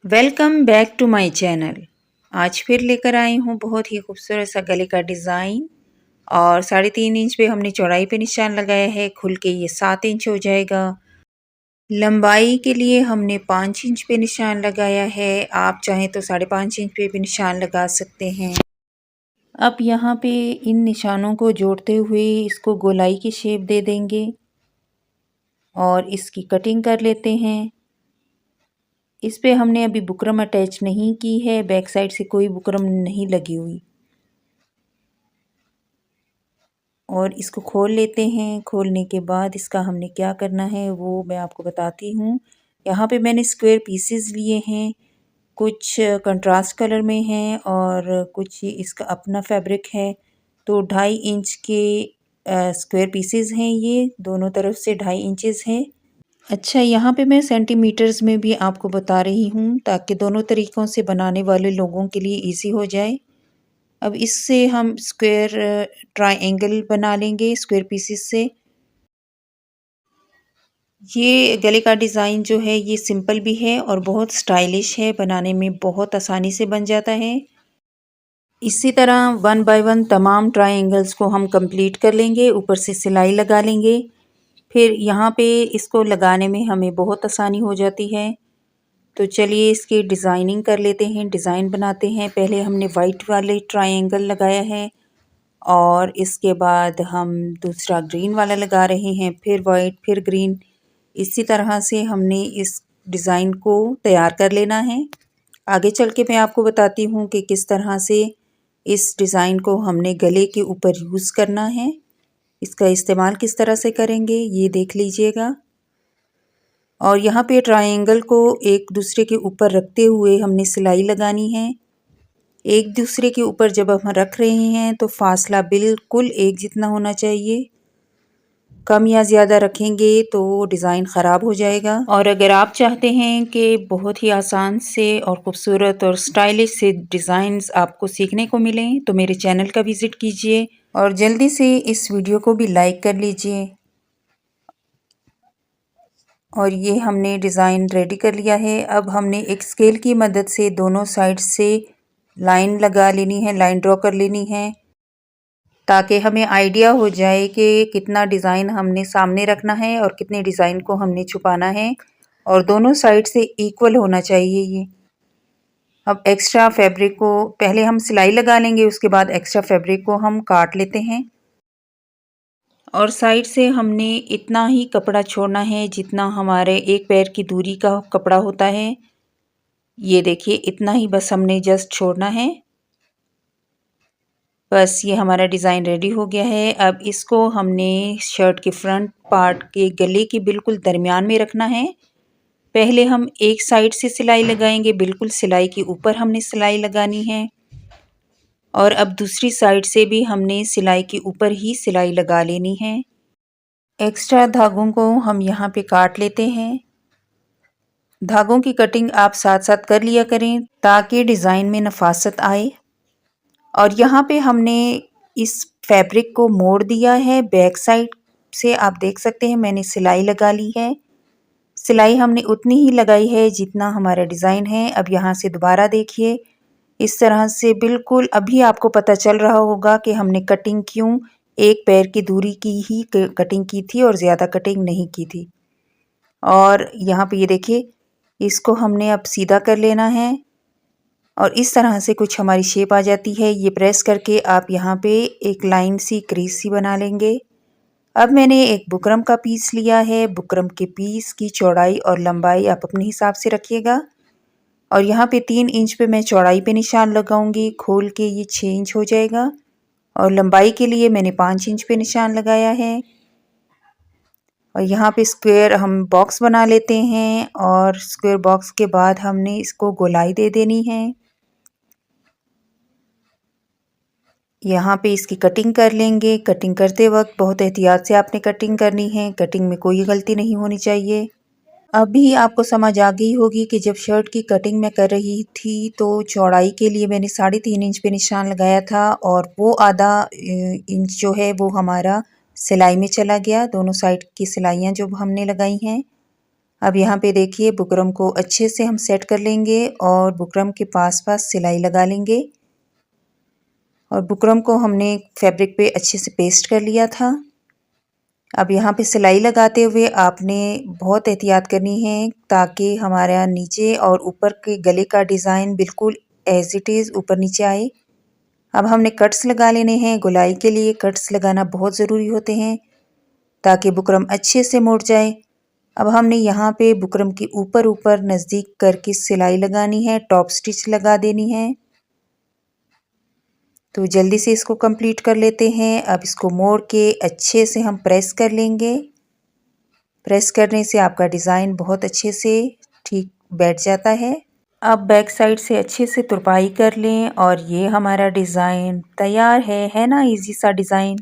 Welcome back to my channel. आज फिर लेकर आई हूँ बहुत ही खूबसूरत सा गले का डिज़ाइन। और 3.5 इंच पे हमने चौड़ाई पे निशान लगाया है। खुल के ये 7 इंच हो जाएगा। लंबाई के लिए हमने 5 इंच पे निशान लगाया है। आप चाहें तो 5.5 इंच पे भी निशान लगा सकते हैं। अब यहाँ पे इन निशानों को जोड़ते हुए इसको गोलाई की शेप दे देंगे और इसकी कटिंग कर लेते हैं। इस पे हमने अभी बुकरम अटैच नहीं की है, बैक साइड से कोई बुकरम नहीं लगी हुई। और इसको खोल लेते हैं। खोलने के बाद इसका हमने क्या करना है वो मैं आपको बताती हूँ। यहाँ पे मैंने स्क्वायर पीसेस लिए हैं, कुछ कंट्रास्ट कलर में हैं और कुछ इसका अपना फैब्रिक है। तो 2.5 इंच के स्क्वायर पीसेस हैं, ये दोनों तरफ से 2.5 इंचेस हैं। अच्छा, यहाँ पे मैं सेंटीमीटर्स में भी आपको बता रही हूँ ताकि दोनों तरीक़ों से बनाने वाले लोगों के लिए इजी हो जाए। अब इससे हम स्क्वायर ट्रायंगल बना लेंगे स्क्वायर पीसेस से। ये गले का डिज़ाइन जो है ये सिंपल भी है और बहुत स्टाइलिश है, बनाने में बहुत आसानी से बन जाता है। इसी तरह 1 बाय 1 तमाम ट्रायंगल्स को हम कंप्लीट कर लेंगे। ऊपर से सिलाई लगा लेंगे। फिर यहाँ पे इसको लगाने में हमें बहुत आसानी हो जाती है। तो चलिए इसकी डिज़ाइनिंग कर लेते हैं, डिज़ाइन बनाते हैं। पहले हमने वाइट वाले ट्रायंगल लगाया है और इसके बाद हम दूसरा ग्रीन वाला लगा रहे हैं, फिर वाइट, फिर ग्रीन। इसी तरह से हमने इस डिज़ाइन को तैयार कर लेना है। आगे चल के मैं आपको बताती हूँ कि किस तरह से इस डिज़ाइन को हमने गले के ऊपर यूज़ करना है। इसका इस्तेमाल किस तरह से करेंगे ये देख लीजिएगा। और यहाँ पे ट्रायंगल को एक दूसरे के ऊपर रखते हुए हमने सिलाई लगानी है। एक दूसरे के ऊपर जब हम रख रहे हैं तो फासला बिल्कुल एक जितना होना चाहिए। कम या ज़्यादा रखेंगे तो डिज़ाइन ख़राब हो जाएगा। और अगर आप चाहते हैं कि बहुत ही आसान से और ख़ूबसूरत और स्टाइलिश से डिज़ाइंस आपको सीखने को मिलें तो मेरे चैनल का विज़िट कीजिए और जल्दी से इस वीडियो को भी लाइक कर लीजिए। और ये हमने डिज़ाइन रेडी कर लिया है। अब हमने एक स्केल की मदद से दोनों साइड से लाइन लगा लेनी है, लाइन ड्रॉ कर लेनी है ताकि हमें आइडिया हो जाए कि कितना डिज़ाइन हमने सामने रखना है और कितने डिज़ाइन को हमने छुपाना है। और दोनों साइड से इक्वल होना चाहिए ये। अब एक्स्ट्रा फैब्रिक को पहले हम सिलाई लगा लेंगे, उसके बाद एक्स्ट्रा फैब्रिक को हम काट लेते हैं। और साइड से हमने इतना ही कपड़ा छोड़ना है जितना हमारे एक पैर की दूरी का कपड़ा होता है। ये देखिए इतना ही बस हमने जस्ट छोड़ना है। बस ये हमारा डिज़ाइन रेडी हो गया है। अब इसको हमने शर्ट के फ्रंट पार्ट के गले के बिल्कुल दरमियान में रखना है। पहले हम एक साइड से सिलाई लगाएंगे, बिल्कुल सिलाई के ऊपर हमने सिलाई लगानी है। और अब दूसरी साइड से भी हमने सिलाई के ऊपर ही सिलाई लगा लेनी है। एक्स्ट्रा धागों को हम यहाँ पे काट लेते हैं। धागों की कटिंग आप साथ साथ कर लिया करें ताकि डिज़ाइन में नफासत आए। और यहाँ पे हमने इस फैब्रिक को मोड़ दिया है बैक साइड से। आप देख सकते हैं मैंने सिलाई लगा ली है। सिलाई हमने उतनी ही लगाई है जितना हमारा डिज़ाइन है। अब यहाँ से दोबारा देखिए, इस तरह से बिल्कुल अभी आपको पता चल रहा होगा कि हमने कटिंग क्यों एक पैर की दूरी की ही कटिंग की थी और ज़्यादा कटिंग नहीं की थी। और यहाँ पे ये देखिए, इसको हमने अब सीधा कर लेना है और इस तरह से कुछ हमारी शेप आ जाती है। ये प्रेस करके आप यहाँ पे एक लाइन सी क्रीज सी बना लेंगे। अब मैंने एक बुकरम का पीस लिया है। बुकरम के पीस की चौड़ाई और लंबाई आप अपने हिसाब से रखिएगा। और यहाँ पे 3 इंच पे मैं चौड़ाई पे निशान लगाऊंगी। खोल के ये 6 इंच हो जाएगा। और लंबाई के लिए मैंने 5 इंच पे निशान लगाया है। और यहाँ पे स्क्वायर हम बॉक्स बना लेते हैं और स्क्वायर बॉक्स के बाद हमने इसको गोलाई दे देनी है। यहाँ पे इसकी कटिंग कर लेंगे। कटिंग करते वक्त बहुत एहतियात से आपने कटिंग करनी है। कटिंग में कोई गलती नहीं होनी चाहिए। अभी आपको समझ आ गई होगी कि जब शर्ट की कटिंग मैं कर रही थी तो चौड़ाई के लिए मैंने 3.5 इंच पे निशान लगाया था और वो आधा इंच जो है वो हमारा सिलाई में चला गया। दोनों साइड की सिलाइयाँ जो हमने लगाई हैं। अब यहाँ पे देखिए बुकरम को अच्छे से हम सेट कर लेंगे और बुकरम के पास पास सिलाई लगा लेंगे। और बुकरम को हमने फैब्रिक पे अच्छे से पेस्ट कर लिया था। अब यहाँ पे सिलाई लगाते हुए आपने बहुत एहतियात करनी है ताकि हमारा नीचे और ऊपर के गले का डिज़ाइन बिल्कुल एज इट इज़ ऊपर नीचे आए। अब हमने कट्स लगा लेने हैं। गोलाई के लिए कट्स लगाना बहुत ज़रूरी होते हैं ताकि बुकरम अच्छे से मुड़ जाए। अब हमने यहाँ पे बुकरम के ऊपर ऊपर नज़दीक करके सिलाई लगानी है, टॉप स्टिच लगा देनी है। तो जल्दी से इसको कंप्लीट कर लेते हैं। अब इसको मोड़ के अच्छे से हम प्रेस कर लेंगे। प्रेस करने से आपका डिज़ाइन बहुत अच्छे से ठीक बैठ जाता है। अब बैक साइड से अच्छे से तुरपाई कर लें और ये हमारा डिज़ाइन तैयार है ना, इजी सा डिज़ाइन।